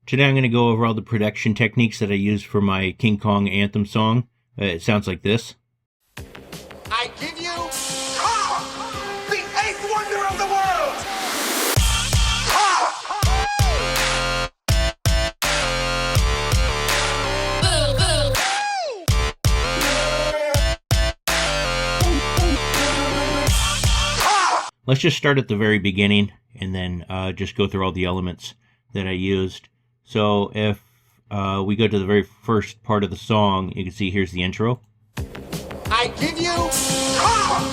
Today I'm going to go over all the production techniques that I used for my King Kong Anthem song. It sounds like this. I give you Kong, the eighth wonder of the world! Let's just start at the very beginning and then just go through all the elements that I used. So if we go to the very first part of the song, you can see here's the intro. I give you Kong,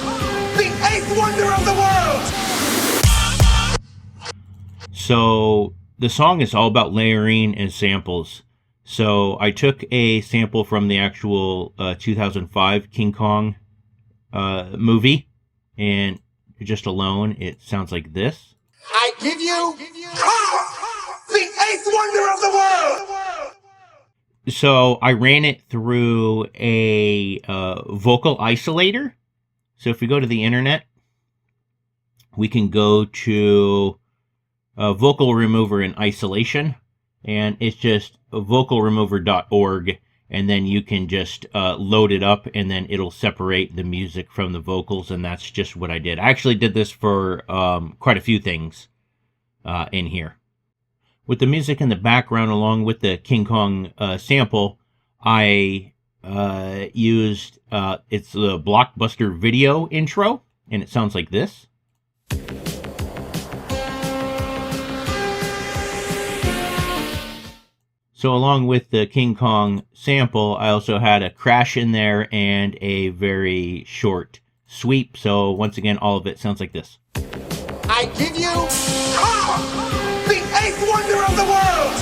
the eighth wonder of the world! So the song is all about layering and samples. So I took a sample from the actual 2005 King Kong movie, and just alone it sounds like this. I give you Kong, the eighth wonder of the world! So I ran it through a vocal isolator. So if we go to the internet, we can go to vocal remover and isolation, and it's just vocalremover.org, and then you can just load it up, and then it'll separate the music from the vocals, and that's just what I did. I actually did this for quite a few things in here. With the music in the background, along with the King Kong sample, I used, it's the Blockbuster video intro, and it sounds like this. So along with the King Kong sample, I also had a crash in there and a very short sweep. So once again, all of it sounds like this. I give you Kong, the eighth wonder of the world!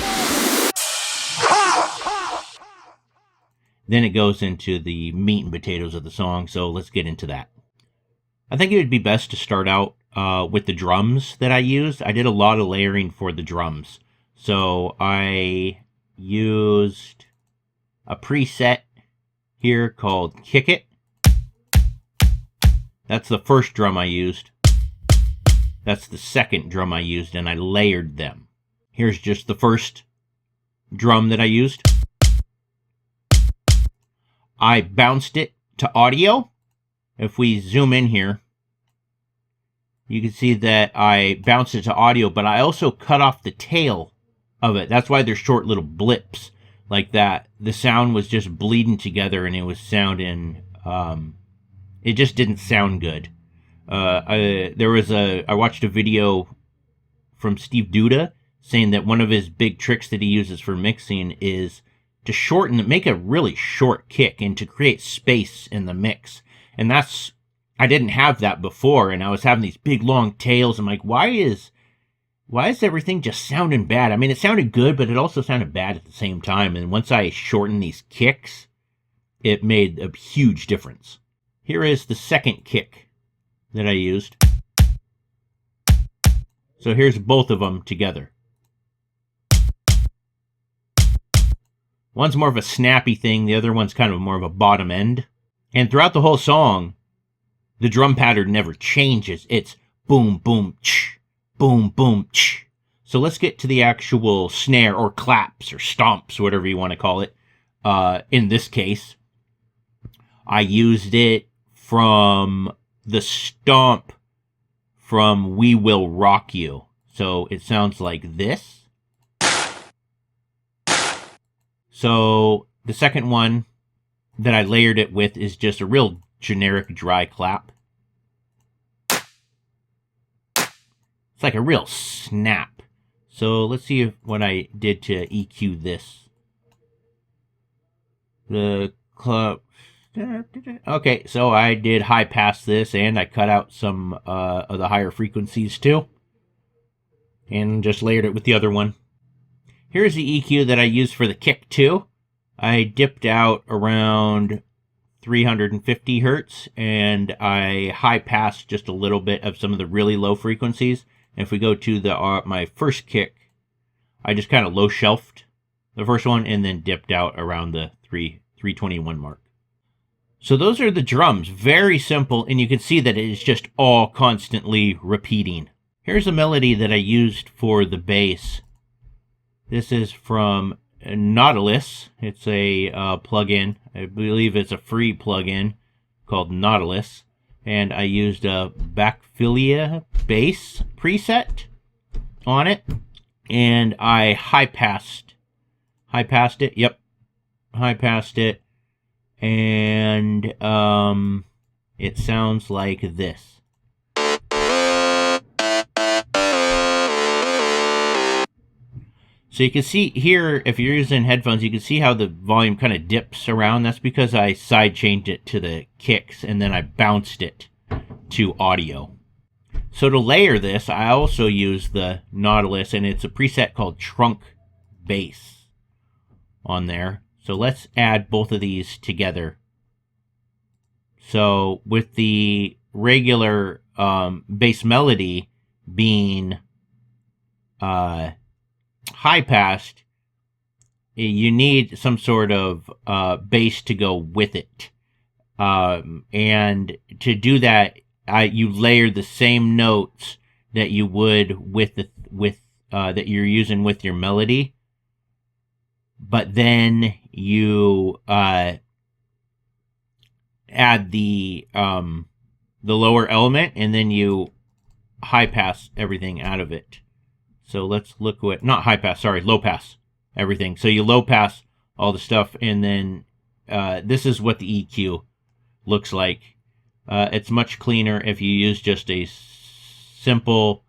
Then it goes into the meat and potatoes of the song, so let's get into that. I think it would be best to start out with the drums that I used. I did a lot of layering for the drums. So I used a preset here called Kick It. That's the first drum I used. That's the second drum I used, and I layered them. Here's just the first drum that I used. I bounced it to audio. If we zoom in here, you can see that I bounced it to audio, but I also cut off the tail of it. That's why there's short little blips like that. The sound was just bleeding together, and it was sounding, it just didn't sound good. I watched a video from Steve Duda saying that one of his big tricks that he uses for mixing is to shorten, make a really short kick and to create space in the mix. And I didn't have that before, and I was having these big long tails. I'm like, why is everything just sounding bad? I mean, it sounded good, but it also sounded bad at the same time. And once I shortened these kicks, it made a huge difference. Here is the second kick that I used. So here's both of them together. One's more of a snappy thing, the other one's kind of more of a bottom end. And throughout the whole song, the drum pattern never changes. It's boom, boom, ch, boom, boom, ch. So let's get to the actual snare or claps or stomps, whatever you want to call it. In this case, I used it from the stomp from We Will Rock You. So it sounds like this. So the second one that I layered it with is just a real generic dry clap. It's like a real snap. So let's see what I did to EQ this. The clap. Okay, so I did high pass this, and I cut out some of the higher frequencies too. And just layered it with the other one. Here's the EQ that I used for the kick too. I dipped out around 350 hertz, and I high passed just a little bit of some of the really low frequencies. And if we go to my first kick, I just kind of low shelved the first one and then dipped out around the 321 mark. So those are the drums. Very simple, and you can see that it is just all constantly repeating. Here's a melody that I used for the bass. This is from Nautilus. It's a plugin. I believe it's a free plugin called Nautilus. And I used a Backfilia bass preset on it. And I high-passed it. Yep. High-passed it. And it sounds like this. So you can see here, if you're using headphones, you can see how the volume kind of dips around. That's because I side changed it to the kicks and then I bounced it to audio. So to layer this, I also use the Nautilus, and it's a preset called Trunk Bass on there. So let's add both of these together. So with the regular bass melody being high-passed, you need some sort of bass to go with it. And to do that, you layer the same notes that you would with that you're using with your melody, but then you add the lower element, and then you high-pass everything out of it. So let's look at, not high pass, sorry, low pass everything. So you low pass all the stuff, and then this is what the EQ looks like. It's much cleaner if you use just a simple,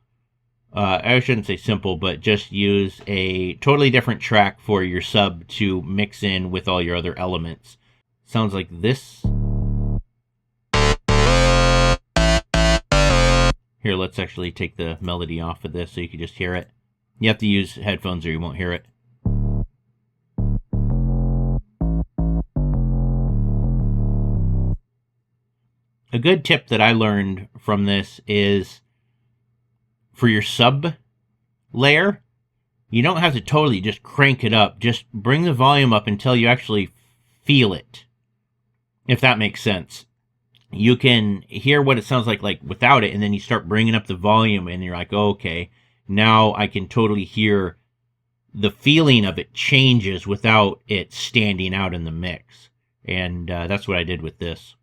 I shouldn't say simple, but just use a totally different track for your sub to mix in with all your other elements. Sounds like this. Here, let's actually take the melody off of this so you can just hear it. You have to use headphones or you won't hear it. A good tip that I learned from this is for your sub layer, you don't have to totally just crank it up. Just bring the volume up until you actually feel it, if that makes sense. You can hear what it sounds like without it, and then you start bringing up the volume, and you're like, oh, okay, now I can totally hear the feeling of it changes without it standing out in the mix. And that's what I did with this.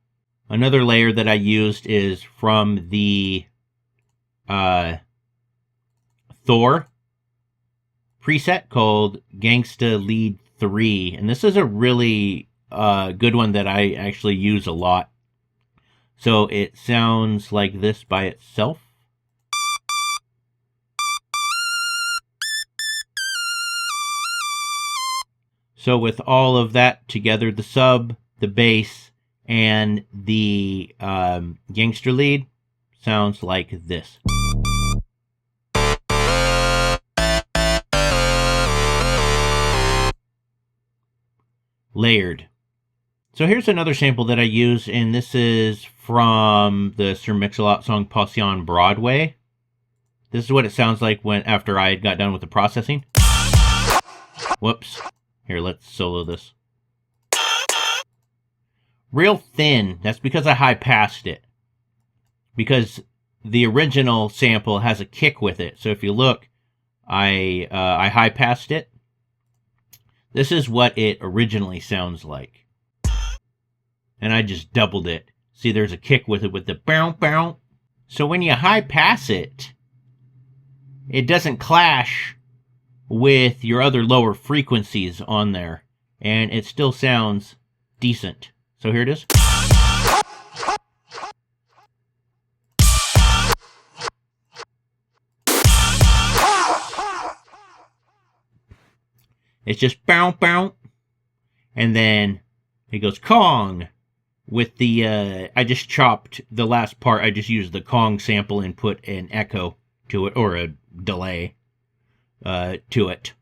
Another layer that I used is from the Thor preset called Gangsta Lead 3. And this is a really good one that I actually use a lot. So it sounds like this by itself. So with all of that together, the sub, the bass, and the gangster lead sounds like this. Layered. So here's another sample that I use, and this is from the Sir Mix-a-Lot song Posse on Broadway. This is what it sounds like after I got done with the processing. Whoops. Here, let's solo this. Real thin. That's because I high-passed it. Because the original sample has a kick with it. So if you look, I high-passed it. This is what it originally sounds like. And I just doubled it. See, there's a kick with it with the bow bow. So when you high pass it, it doesn't clash with your other lower frequencies on there. And it still sounds decent. So here it is. It's just bow bow. And then it goes Kong. With the, I just chopped the last part. I just used the Kong sample and put an echo to it, or a delay to it.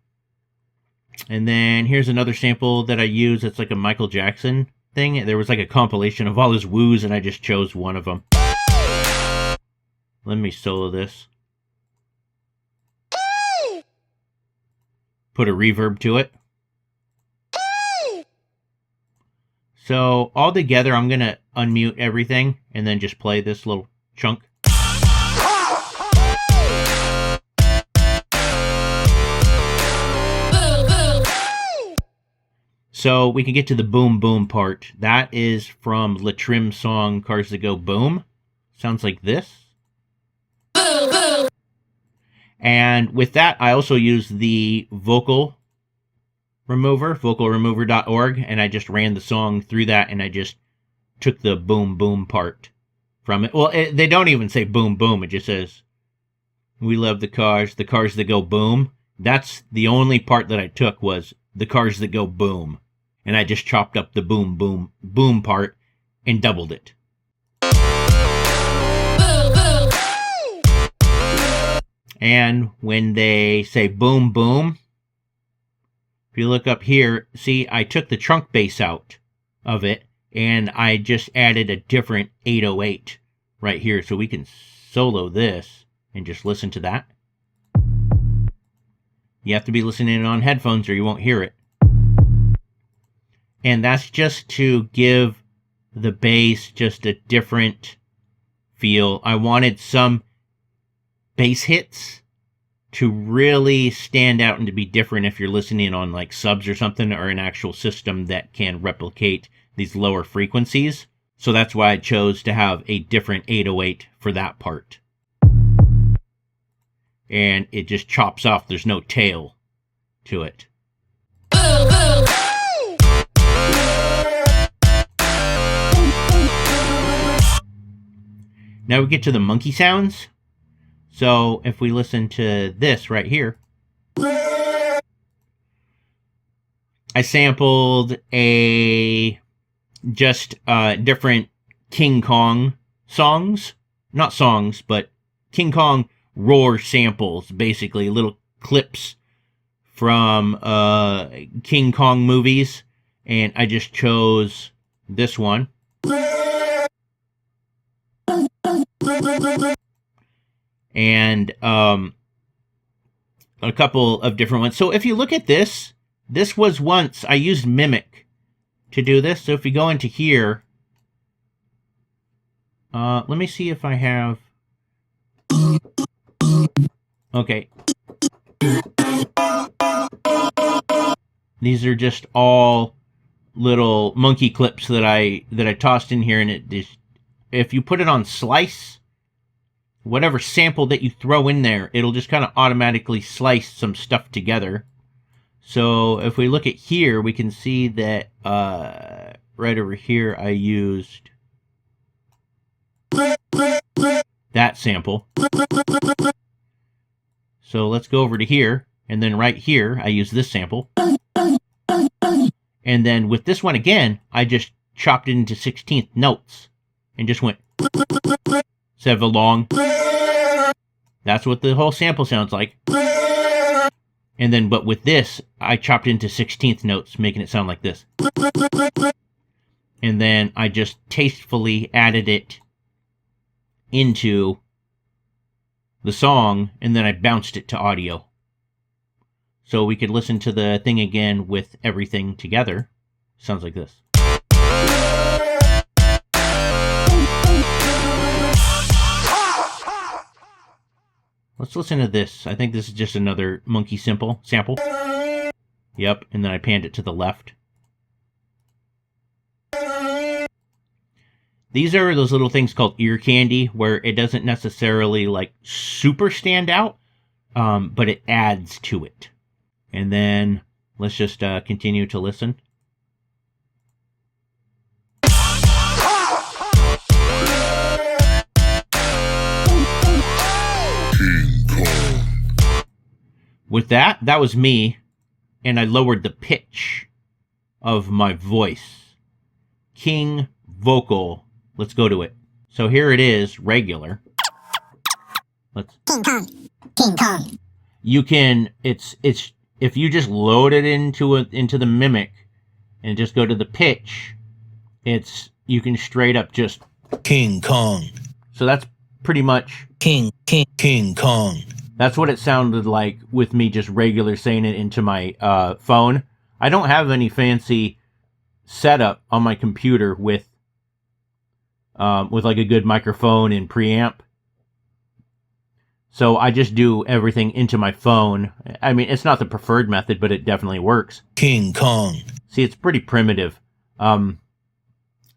And then here's another sample that I use. It's like a Michael Jackson thing. There was like a compilation of all his woos, and I just chose one of them. Let me solo this. Put a reverb to it. So all together, I'm going to unmute everything and then just play this little chunk. So we can get to the boom boom part. That is from La Trim song Cars That Go Boom. Sounds like this. Boom, boom. And with that, I also use the vocal remover, vocalremover.org, and I just ran the song through that, and I just took the boom boom part from it. Well, they don't even say boom boom. It just says, we love the cars that go boom. That's the only part that I took, was the cars that go boom. And I just chopped up the boom boom boom part and doubled it. Boom, boom. And when they say boom boom, if you look up here, see, I took the trunk bass out of it, and I just added a different 808 right here, so we can solo this and just listen to that. You have to be listening on headphones or you won't hear it. And that's just to give the bass just a different feel. I wanted some bass hits to really stand out and to be different if you're listening on like subs or something, or an actual system that can replicate these lower frequencies. So that's why I chose to have a different 808 for that part. And it just chops off. There's no tail to it. Boom, boom. Now we get to the monkey sounds. So if we listen to this right here, I sampled different King Kong songs. Not songs, but King Kong roar samples, basically little clips from King Kong movies. And I just chose this one. And a couple of different ones. So if you look at this, this was once, I used Mimic to do this. So if you go into here, let me see if I have, okay. These are just all little monkey clips that I tossed in here, and it just, if you put it on slice, whatever sample that you throw in there, it'll just kind of automatically slice some stuff together. So if we look at here, we can see that right over here I used that sample. So let's go over to here, and then right here I use this sample. And then with this one again, I just chopped it into 16th notes and just went instead of a long. That's what the whole sample sounds like. And then, but with this, I chopped into 16th notes, making it sound like this. And then I just tastefully added it into the song, and then I bounced it to audio. So we could listen to the thing again with everything together. Sounds like this. Let's listen to this. I think this is just another monkey sample. Yep, and then I panned it to the left. These are those little things called ear candy, where it doesn't necessarily like super stand out, but it adds to it. And then let's just continue to listen. With that was me, and I lowered the pitch of my voice. King vocal. Let's go to it. So here it is, regular. Let's King Kong. King Kong. You can, it's if you just load it into the Mimic and just go to the pitch, you can straight up just King Kong. So that's pretty much King Kong. That's what it sounded like with me just regular saying it into my phone. I don't have any fancy setup on my computer with like a good microphone and preamp. So I just do everything into my phone. I mean, it's not the preferred method, but it definitely works. King Kong. See, it's pretty primitive. But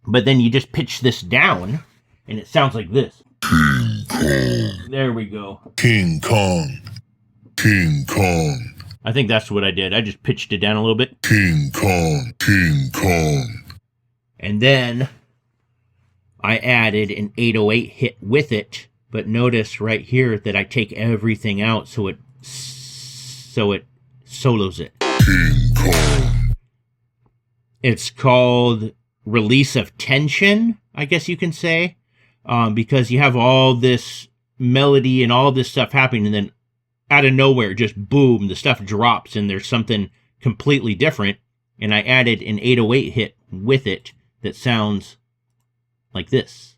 then you just pitch this down, and it sounds like this. King Kong. There we go. King Kong. King Kong. I think that's what I did. I just pitched it down a little bit. King Kong. King Kong. And then I added an 808 hit with it. But notice right here that I take everything out so it solos it. King Kong. It's called Release of Tension, I guess you can say, because you have all this melody and all this stuff happening, and then out of nowhere, just boom, the stuff drops and there's something completely different. And I added an 808 hit with it that sounds like this.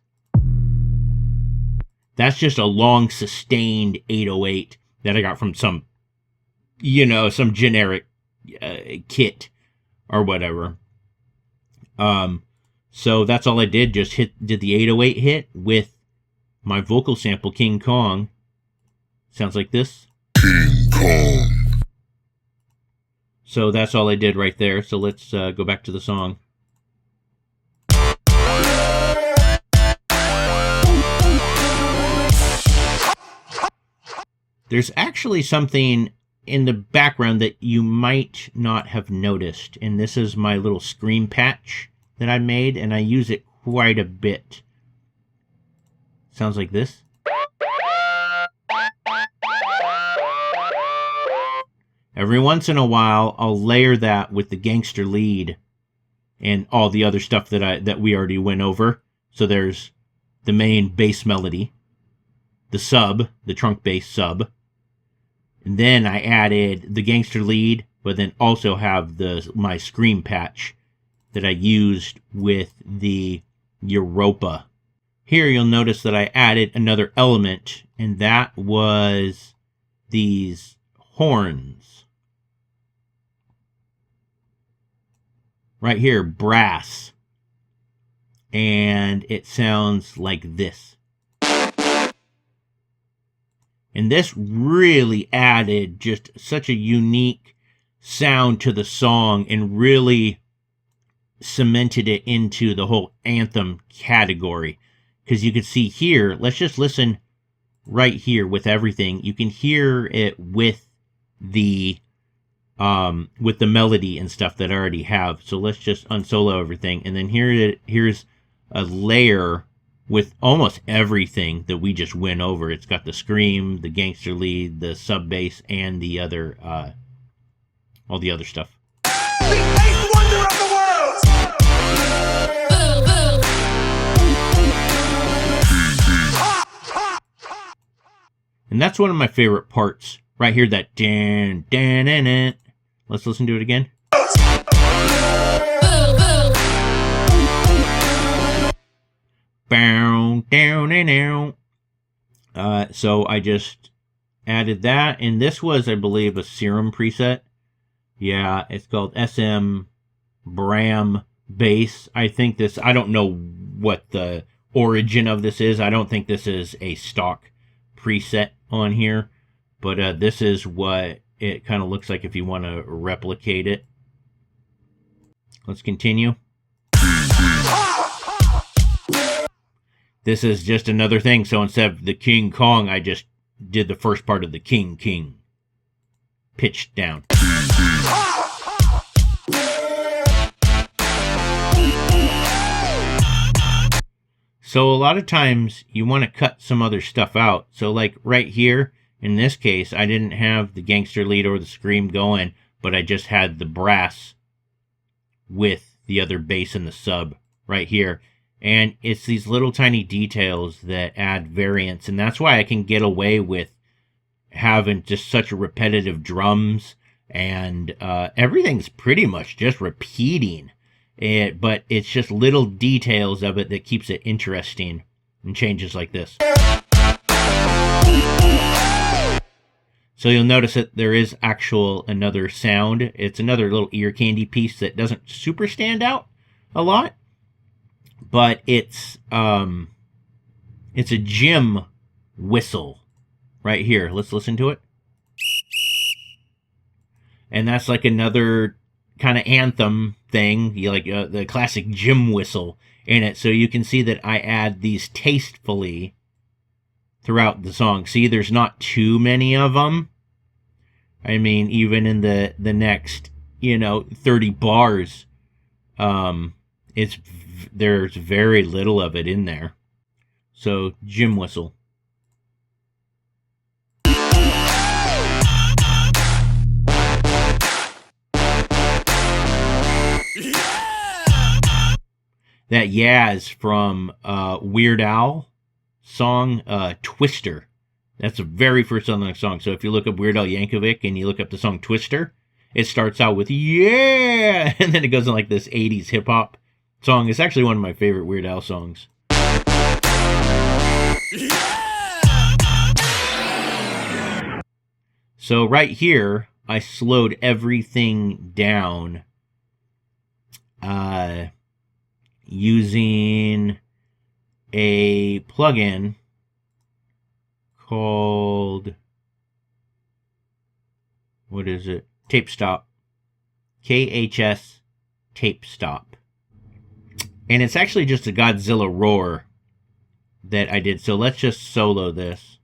That's just a long sustained 808 that I got from some generic kit or whatever. So that's all I did. Just did the 808 hit with my vocal sample, King Kong. Sounds like this. King Kong. So that's all I did right there. So let's go back to the song. There's actually something in the background that you might not have noticed, and this is my little scream patch that I made, and I use it quite a bit. Sounds like this. Every once in a while, I'll layer that with the gangster lead and all the other stuff that we already went over. So there's the main bass melody, the sub, the trunk bass sub, and then I added the gangster lead, but then also have my scream patch that I used with the Europa. Here you'll notice that I added another element, and that was these horns. Right here, brass. And it sounds like this. And this really added just such a unique sound to the song and really cemented it into the whole anthem category. Because you can see here, let's just listen right here with everything. You can hear it with the melody and stuff that I already have. So let's just unsolo everything. And then here's a layer with almost everything that we just went over. It's got the scream, the gangster lead, the sub bass, and the other, all the other stuff. The eighth wonder of the world! And that's one of my favorite parts. Right here, that dan, dan, dan, dan. Let's listen to it again. Bow, down, and down. So I just added that, and this was, I believe, a Serum preset. Yeah, it's called SM Bram Bass. I don't know what the origin of this is. I don't think this is a stock preset on here, but this is what it kind of looks like if you want to replicate it. Let's continue. This is just another thing. So instead of the King Kong, I just did the first part of the King. Pitched down. So a lot of times you want to cut some other stuff out. So like right here, in this case, I didn't have the gangster lead or the scream going, but I just had the brass with the other bass and the sub right here. And it's these little tiny details that add variance. And that's why I can get away with having just such a repetitive drums. And everything's pretty much just repeating. But it's just little details of it that keeps it interesting and changes like this. So you'll notice that there is another sound. It's another little ear candy piece that doesn't super stand out a lot. But it's a gym whistle right here. Let's listen to it. And that's like another kind of anthem thing, like the classic gym whistle in it. So you can see that I add these tastefully throughout the song. See, there's not too many of them. I mean, even in the next, 30 bars, there's very little of it in there. So, gym whistle. That yeah is from Weird Al song Twister. That's the very first song on the song. So if you look up Weird Al Yankovic and you look up the song Twister, it starts out with yeah, and then it goes in like this 80s hip hop song. It's actually one of my favorite Weird Al songs. So right here, I slowed everything down using a plugin called, what is it? Tape Stop. KHS Tape Stop. And it's actually just a Godzilla roar that I did. So let's just solo this.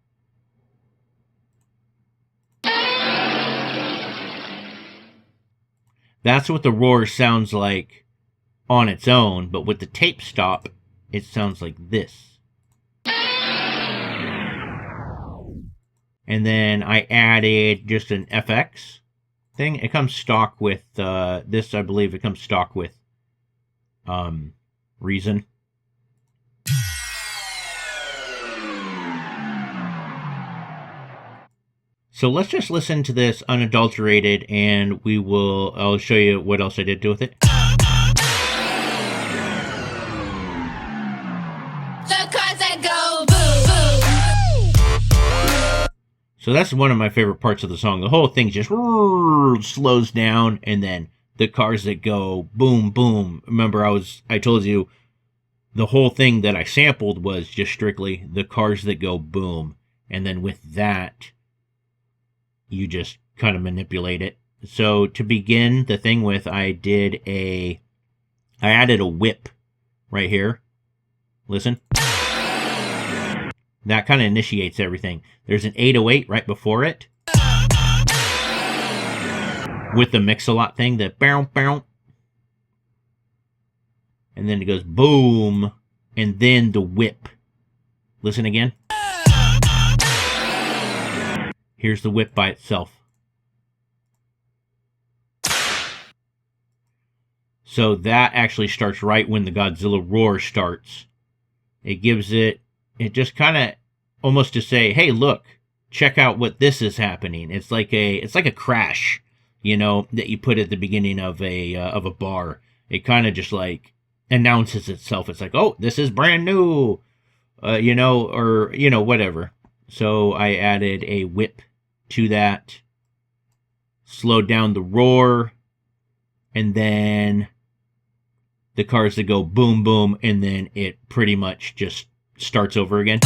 That's what the roar sounds like on its own, but with the tape stop, it sounds like this. And then I added just an FX thing. It comes stock with this, I believe it comes stock with Reason. So let's just listen to this unadulterated, and I'll show you what else I did with it. The cars that go boom, boom. So that's one of my favorite parts of the song. The whole thing just slows down, and then the cars that go boom, boom. Remember, I told you the whole thing that I sampled was just strictly the cars that go boom. And then with that, you just kind of manipulate it. So to begin the thing with, I added a whip right here. Listen. That kind of initiates everything. There's an 808 right before it. With the mix-a-lot thing, the bow, bow. And then it goes boom. And then the whip. Listen again. Here's the whip by itself. So that actually starts right when the Godzilla roar starts. It gives it just kind of almost to say, hey, look, check out what this is happening. It's like a crash, that you put at the beginning of a bar. It kind of just like announces itself. It's like, oh, this is brand new, or whatever. So I added a whip to that, slowed down the roar, and then the cars that go boom, boom, and then it pretty much just starts over again.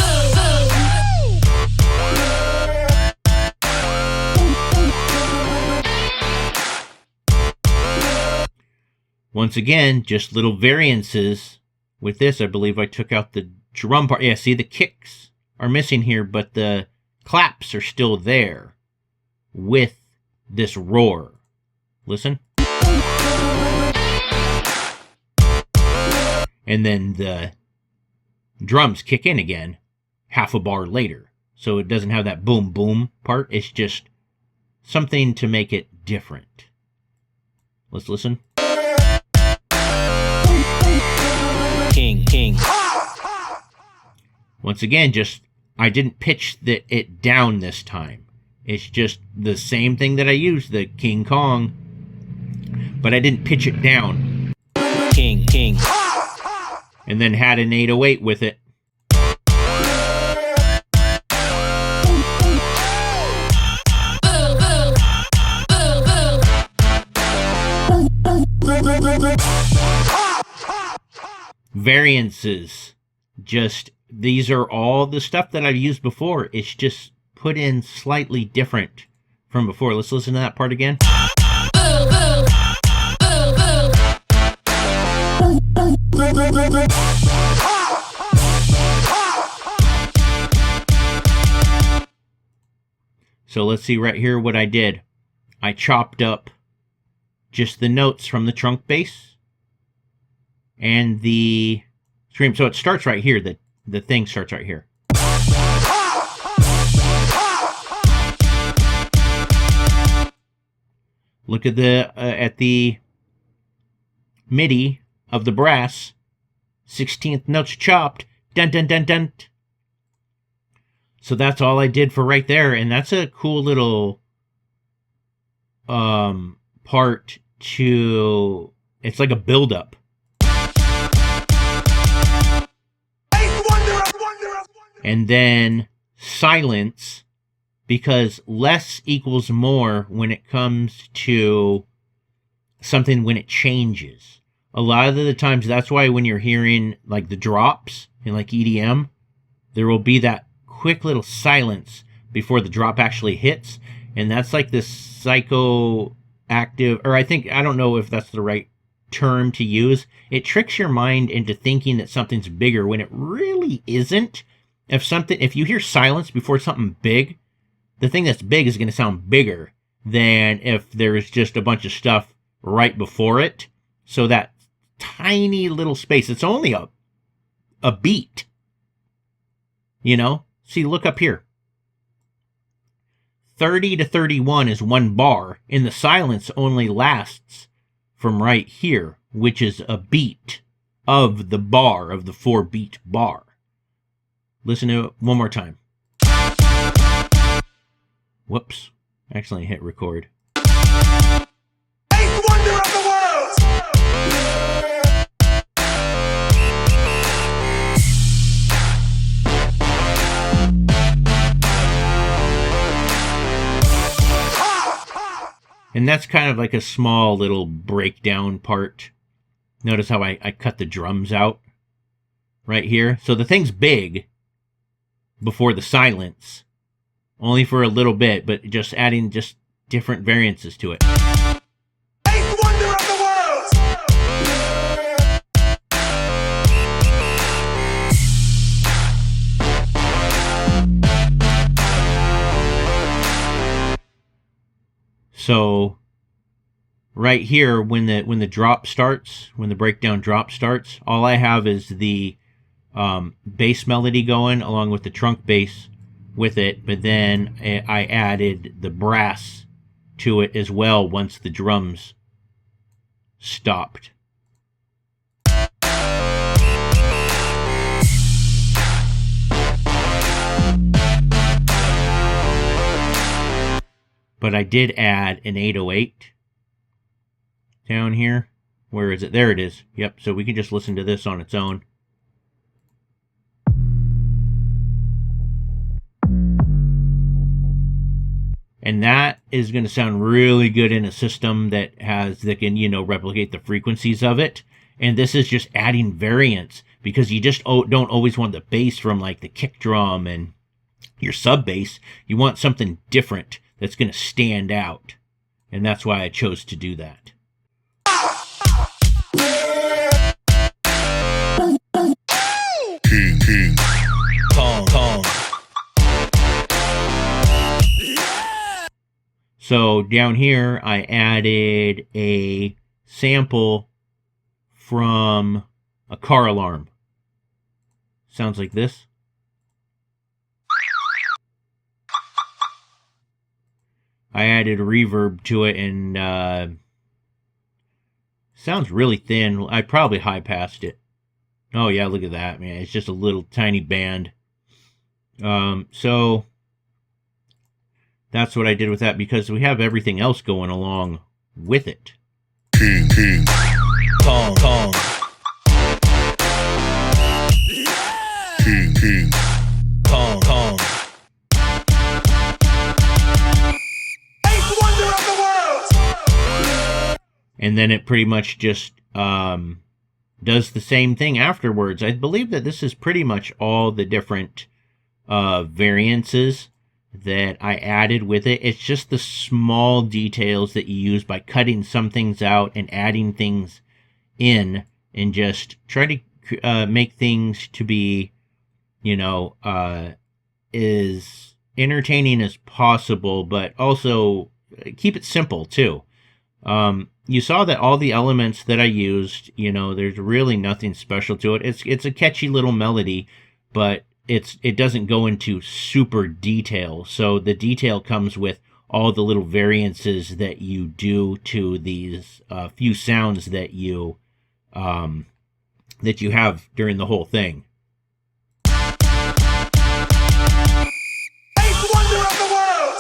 Once again, just little variances with this. I believe I took out the drum part. Yeah, see, the kicks are missing here, but the claps are still there with this roar. Listen. And then the drums kick in again half a bar later. So it doesn't have that boom boom part. It's just something to make it different. Let's listen. King. Once again, I didn't pitch it down this time. It's just the same thing that I used, the King Kong, but I didn't pitch it down. King. And then had an 808 with it. Variances. These are all the stuff that I've used before. It's just put in slightly different from before. Let's listen to that part again. So let's see right here what I did. I chopped up just the notes from the trunk bass and the scream. So it starts right here. The thing starts right here. Look at the MIDI of the brass. 16th notes chopped. Dun dun dun dun. So that's all I did for right there, and that's a cool little part to. It's like a build-up. And then silence, because less equals more when it comes to something when it changes. A lot of the times, that's why when you're hearing like the drops in like EDM, there will be that quick little silence before the drop actually hits, and that's like this psychoactive, or I don't know if that's the right term to use. It tricks your mind into thinking that something's bigger when it really isn't. If you hear silence before something big, the thing that's big is going to sound bigger than if there's just a bunch of stuff right before it. So that tiny little space, it's only a beat. You know? See, look up here. 30 to 31 is one bar, and the silence only lasts from right here, which is a beat of the bar, of the 4-beat bar. Listen to it one more time. Whoops. Accidentally hit record. Eighth wonder of the world! And that's kind of like a small little breakdown part. Notice how I cut the drums out right here. So the thing's big before the silence, only for a little bit, but just adding just different variances to it. Eighth wonder of the world! So right here, when the drop starts, when the breakdown drop starts, all I have is the bass melody going along with the trunk bass with it, but then I added the brass to it as well once the drums stopped. But I did add an 808 down here. Where is it? There it is. Yep, so we can just listen to this on its own. And that is going to sound really good in a system that can, replicate the frequencies of it. And this is just adding variance, because you just don't always want the bass from like the kick drum and your sub bass. You want something different that's going to stand out. And that's why I chose to do that. King Kong. So down here, I added a sample from a car alarm. Sounds like this. I added reverb to it, and sounds really thin. I probably high-passed it. Oh yeah, look at that, man. It's just a little tiny band. So that's what I did with that, because we have everything else going along with it. King Kong. King Kong. Eighth wonder of the world! And then it pretty much just does the same thing afterwards. I believe that this is pretty much all the different variances that I added with it. It's just the small details that you use by cutting some things out and adding things in, and just try to make things to be, as entertaining as possible, but also keep it simple too. You saw that all the elements that I used, there's really nothing special to it. It's a catchy little melody, but it doesn't go into super detail. So the detail comes with all the little variances that you do to these few sounds that you have during the whole thing. Eighth wonder of the world!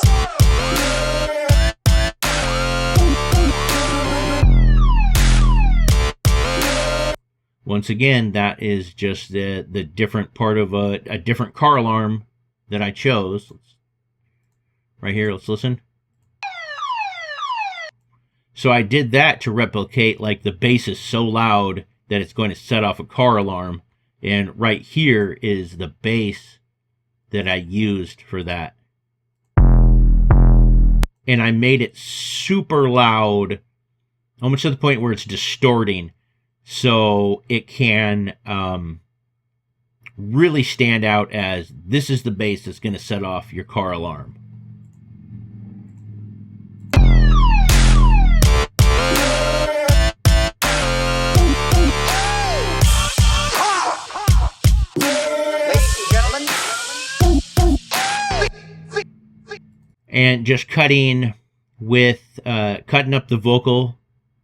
Once again, that is just the different part of a different car alarm that I chose. Right here, let's listen. So I did that to replicate, like, the bass is so loud that it's going to set off a car alarm. And right here is the bass that I used for that. And I made it super loud, almost to the point where it's distorting. So it can really stand out as this is the bass that's going to set off your car alarm. And just cutting up the vocal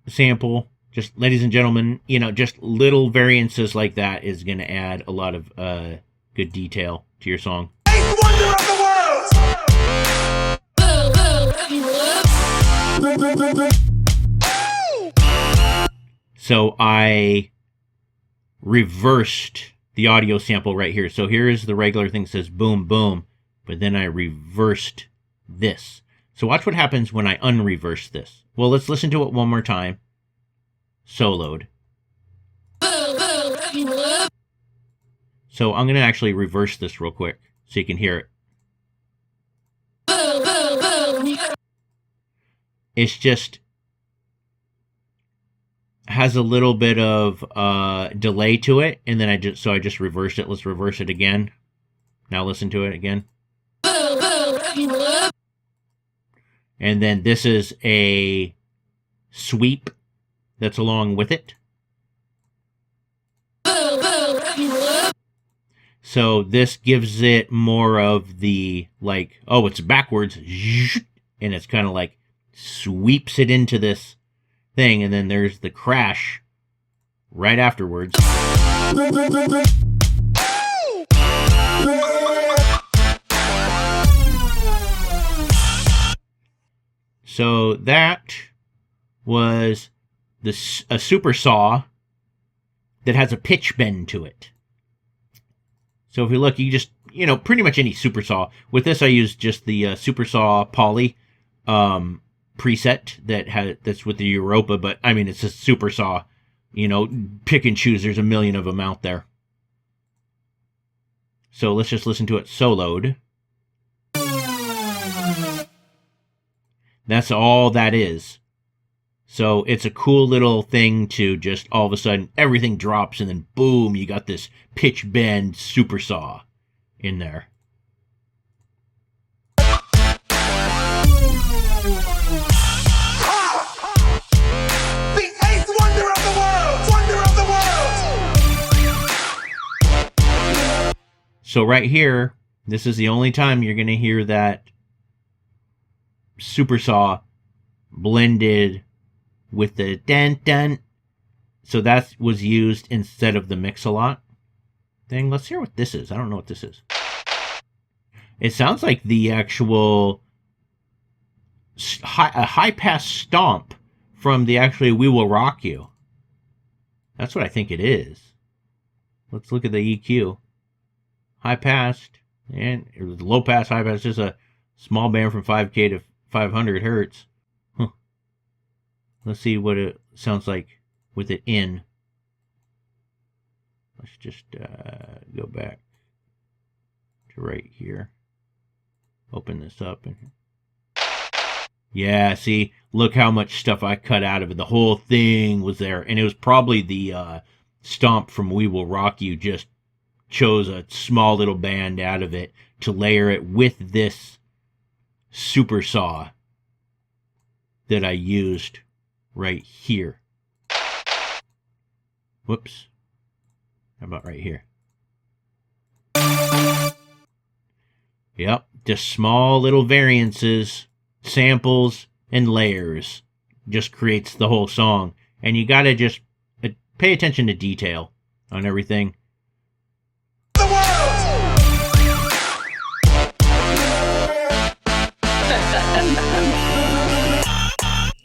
sample, just ladies and gentlemen, just little variances like that is going to add a lot of good detail to your song. Eighth wonder of the world! So I reversed the audio sample right here. So here is the regular thing that says boom, boom, but then I reversed this. So watch what happens when I unreverse this. Well, let's listen to it one more time. Soloed. So I'm going to actually reverse this real quick so you can hear it. It's just has a little bit of delay to it, and then I just reversed it. Let's reverse it again. Now listen to it again. And then this is a sweep that's along with it. So this gives it more of the, like, oh, it's backwards, and it's kind of like sweeps it into this thing, and then there's the crash right afterwards. So that was a super saw that has a pitch bend to it. So if you look, you just, pretty much any super saw. With this, I used just the super saw poly preset that's with the Europa, but I mean, it's a super saw. Pick and choose. There's a million of them out there. So let's just listen to it soloed. That's all that is. So it's a cool little thing to just all of a sudden everything drops and then boom, you got this pitch bend super saw in there. The eighth wonder of the world! Wonder of the world! So right here, this is the only time you're going to hear that super saw blended with the dun dun. So that was used instead of the mix-a-lot thing. Let's hear what this is. I don't know what this is. It sounds like the actual high-pass stomp from the actually We Will Rock You. That's what I think it is. Let's look at the EQ. High-passed and low-pass, high-pass. Just a small band from 5K to 500 hertz. Huh. Let's see what it sounds like with it in. Let's just go back to right here. Open this up. Yeah, see, look how much stuff I cut out of it. The whole thing was there. And it was probably the Stomp from We Will Rock You just chose a small little band out of it to layer it with this super saw that I used right here. Whoops. How about right here? Yep, just small little variances, samples, and layers just creates the whole song. And you gotta just pay attention to detail on everything. The world!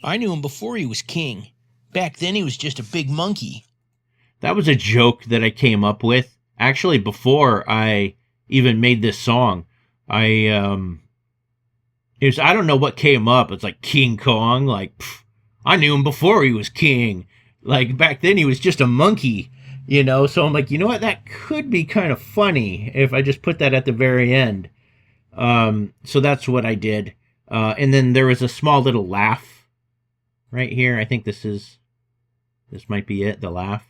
I knew him before he was king. Back then he was just a big monkey. That was a joke that I came up with. Actually, before I even made this song, I don't know what came up. It's like King Kong. Like, I knew him before he was king. Like, back then he was just a monkey, you know? So I'm like, you know what? That could be kind of funny if I just put that at the very end. So that's what I did. And then there was a small little laugh right here. I think this might be it, the laugh.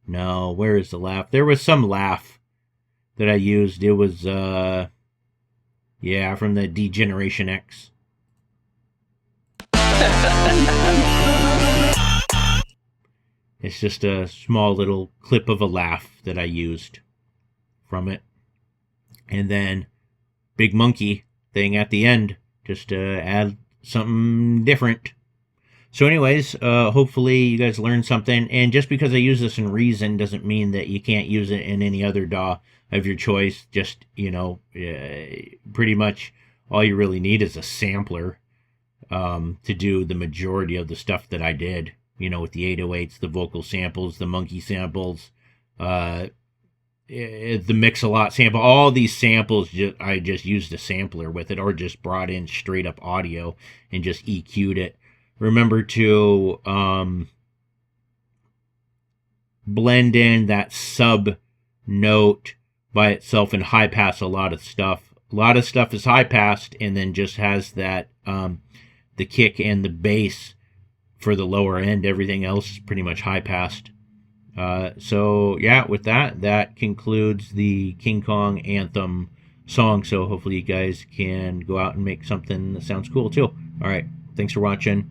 No, where is the laugh? There was some laugh that I used. It was, from the D-Generation X. It's just a small little clip of a laugh that I used from it. And then big monkey thing at the end, just to add something different. So anyways, hopefully you guys learned something. And just because I use this in Reason doesn't mean that you can't use it in any other DAW of your choice. Just, pretty much all you really need is a sampler to do the majority of the stuff that I did. With the 808s, the vocal samples, the monkey samples, the Mix-a-Lot sample, all these samples, I just used a sampler with it, or just brought in straight up audio and just EQ'd it. Remember to blend in that sub note by itself and high pass a lot of stuff. A lot of stuff is high passed and then just has that the kick and the bass for the lower end. Everything else is pretty much high passed. So yeah, with that concludes the King Kong Anthem song. So hopefully you guys can go out and make something that sounds cool too. All right, thanks for watching.